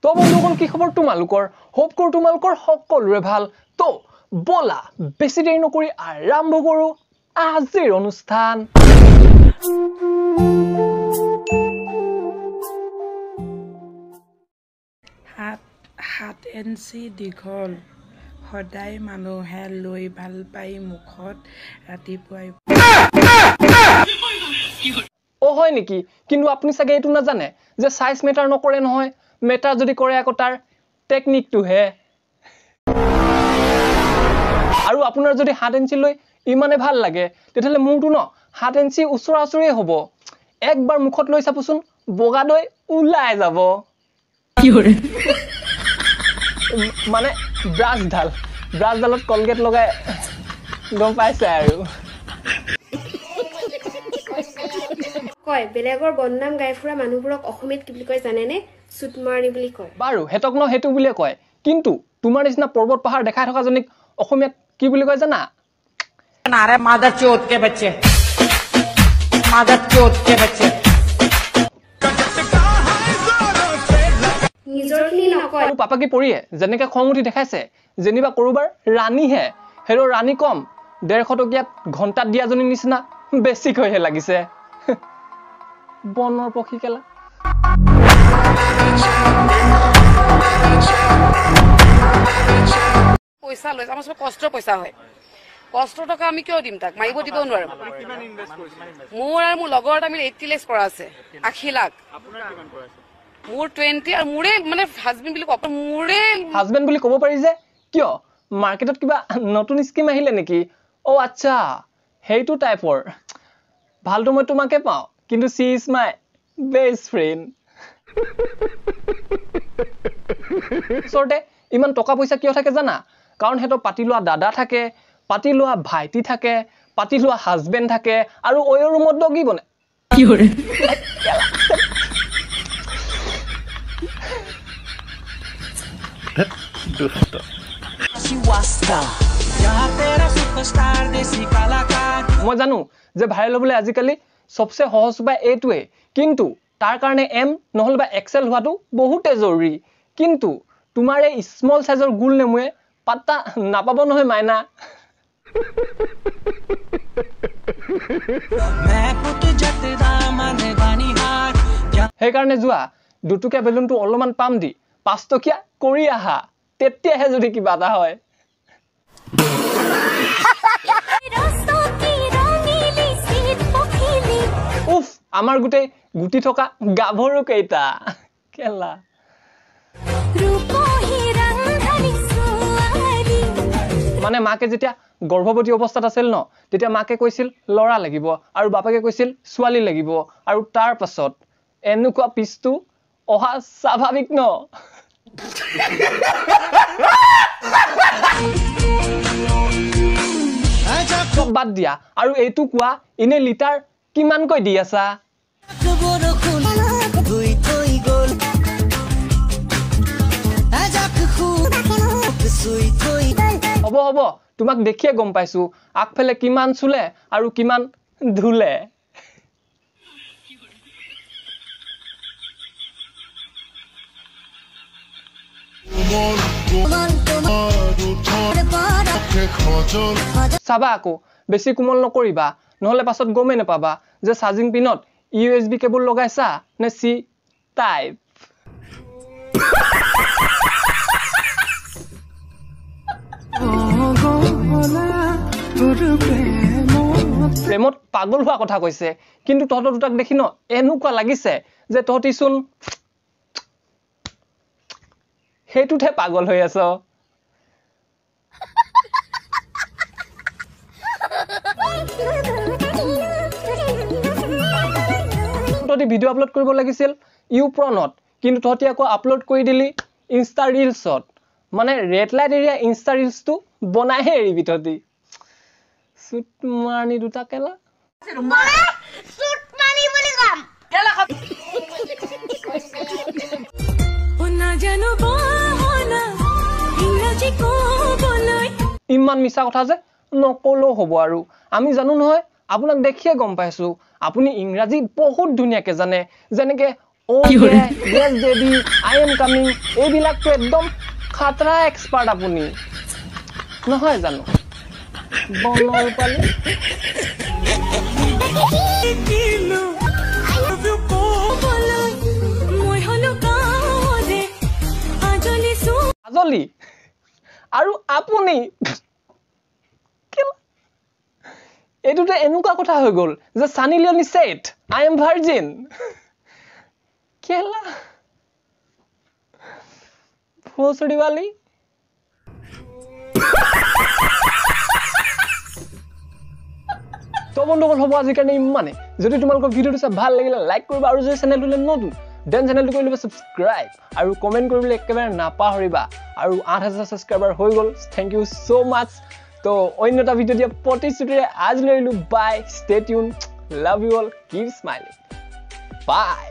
তো বন্ধুগণ কি খবৰ তোমালোকৰ হোপ কৰো তোমালোকৰ সকলোৰে ভাল তো বলা বেছি দেৰি নকৰি আৰম্ভ কৰো আজিৰ অনুষ্ঠান হাত এনচি দীঘল সদায় মানুহে লৈ ভাল পাই মুখত ৰাতিপুৱাই ও হয় নেকি কিন্তু আপুনি সাগে এটো না জানে যে সাইজ মেটাৰ নকৰে নহয় মেটাৰ যদি কৰে আকৌ তাৰ টেকনিকটো হে আৰু আপোনাৰ যদি 7 ইঞ্চি লৈ ইমানে ভাল লাগে তেতিয়ালে মোৰটো ন 7 ইঞ্চি উচৰা-উচৰি হ'ব একবাৰ মুখত লৈ চাপচোন বগা দৈ উলাই যাব কি হৰে মানে ব্ৰাছ ডালত কলগেট লগাই গম পাইছে আৰু কয় বেলেগৰ বন্নাম গাই ফুৰা মানুহবোৰক অসমীয়াত কি বুলি কয় জানেনে সুতমাৰনি বুলি কয় বাৰু হেতক ন হেতু বুলি কয় কিন্তু তোমাৰ নিচিনা পৰ্বত পাহাৰ দেখাই থকা জনিক অসমীয়াত কি বুলি কয় জানা নাৰে মাদাৰ চোত কে বাচ্চা নিজৰখিনি নকয় আৰু পাপা কি পৰিয়ে যেনেকে খং উঠি দেখাইছে যেনিবা কৰোবাৰ ৰাণী হে হেৰো ৰাণী কম 150 টকীয়া ঘন্টাত দিয়া জনি নিচিনা বেছি কয়হে লাগিছে বনৰ পক্ষী কেলা পয়সা লৈ আমাৰ সব কষ্ট পয়সা হয় কষ্ট টকা আমি কিয় দিম তাক মাৰিব দিব নোৱাৰো মোৰ আৰু মোৰ লগৰ আমি 80 লাখ কৰা আছে 80 লাখ আপোনাৰ কিমান কৰা আছে মোৰ 20 আৰু মোৰে মানে হাজবেন্ড বুলি কপ মোৰে হাজবেন্ড বুলি ক'ব পাৰি যে কিয় মাৰ্কেটত কিবা নতুন স্কিম আহিলে নেকি ও আচ্ছা হেইটো টাইপৰ ভালটো মই তোমাকে পাও কিন্তু সি ইজ মাই বেষ্ট ফ্ৰেন্ড সৰতে ইমান টকা পইচা কিয় থাকে জানা কাৰণ হেতো পাতি লোৱা দাদা থাকে পাতি লোৱা ভাইটি থাকে পাতি লোৱা হাজবেন্ড থাকে আৰু ওয়ৰ ৰুমত ডগি বনে কি হৰে দুষ্ট মই জানো যে ভাইৰেল হ'বলৈ আজিকালি সবচে সহজ উপায় এইটোৱে কিন্তু তাৰ কাৰণে এম নহলবা এক্সেল হোৱাটো বহুত জৰুৰী কিন্তু তোমাৰ এই স্মল সাইজৰ গুল নেমুৱে পাত্তা নাপাব নহয় মাইনা সেই কাৰণে যোৱা দুটুকিয়া বেলুনটো অলপমান পাম দি 5 টকীয়া কৰি আহা তেতিয়াহে যদি কিবা এটা হয় উফ আমাৰ গুটেই গুটি থকা গাভৰু কেইটা কেলা মানে মাকে যেতিয়া গৰ্ভৱতী অৱস্থাত আছিল ন তেতিয়া মাকে কৈছিল লৰা লাগিব আৰু বাপাকে কৈছিল ছোৱালী লাগিব আৰু তাৰ পাছত এনেকুৱা পিছটো অহা স্বাভাৱিক ন বাদ দিয়া আৰু এইটো কোৱা ইনে লিটাৰ কিমান কৈ দি আছা হ'ব তোমাক দেখিয়ে গম পাইছো আগফালে কিমান চুলে আৰু কিমান ধুলে চাবা আকৌ বেছি কোমল নকৰিবা নহলে পাছত গমে নাপাবা যে চাৰ্জিং পিনত USB কেবল লগাইছা নে সি টাইপ প্ৰেমত পাগল হোৱা কথা কৈছে কিন্তু তহঁতৰ দুটাক দেখি ন এনেকুৱা লাগিছে যে তহঁতি চোন হেতুতে পাগল হৈ আছ তহঁতি ভিডিও আপলোড কৰিব লাগিছিল ইউপ্ৰনত কিন্তু তহঁতি আকৌ আপলোড কৰি দিলি ইনষ্টা ৰিলছত মানে ৰেড লাইট এৰিয়া ইনষ্টা ৰিলছটো বনাইহে এৰিবি তহঁতি সুতমানি দুটা কেলা সুতমানি বুলি কম কেলা ইমান মিছা কথা যে নকলো হ'ব আৰু আমি জানো নহয় আপোনাক দেখিয়ে গম পাইছো আপুনি ইংৰাজী বহুত ধুনিয়াকে জানে যেনেকে Oh yeah, yes baby, I am coming. এইবিলাকতো একদম খাতৰা এক্সপাৰ্ট আপুনি নহয় জানো বনৰ পালি আজলি আৰু আপুনি এইটোতে এনেকুৱা কথা হৈ গ'ল যে সানি Leonie said I am virgin কেলা ভোসড়ি वाली তো বন্ধুসকল হ'ব আজিৰ কাৰণে ইমানে যদি তোমালোকৰ ভিডিওটো চাই ভাল লাগিলে লাইক কৰিবা আৰু যদি চেনেলটোলৈ নতুন দেন চেনেলটো কৰি ল'বা সাবস্ক্ৰাইব আৰু কমেন্ট কৰিবলৈ একেবাৰে নাপাহৰিবা আৰু 8000 সাবস্ক্ৰাইবাৰ হৈ গ'ল থ্যাংক ইউ সো মাচ তো অন্য এটা ভিডিও দিয়া প্ৰতিশ্ৰুতিৰে আজি লৈ ললো bye stay tune love you all keep smiling by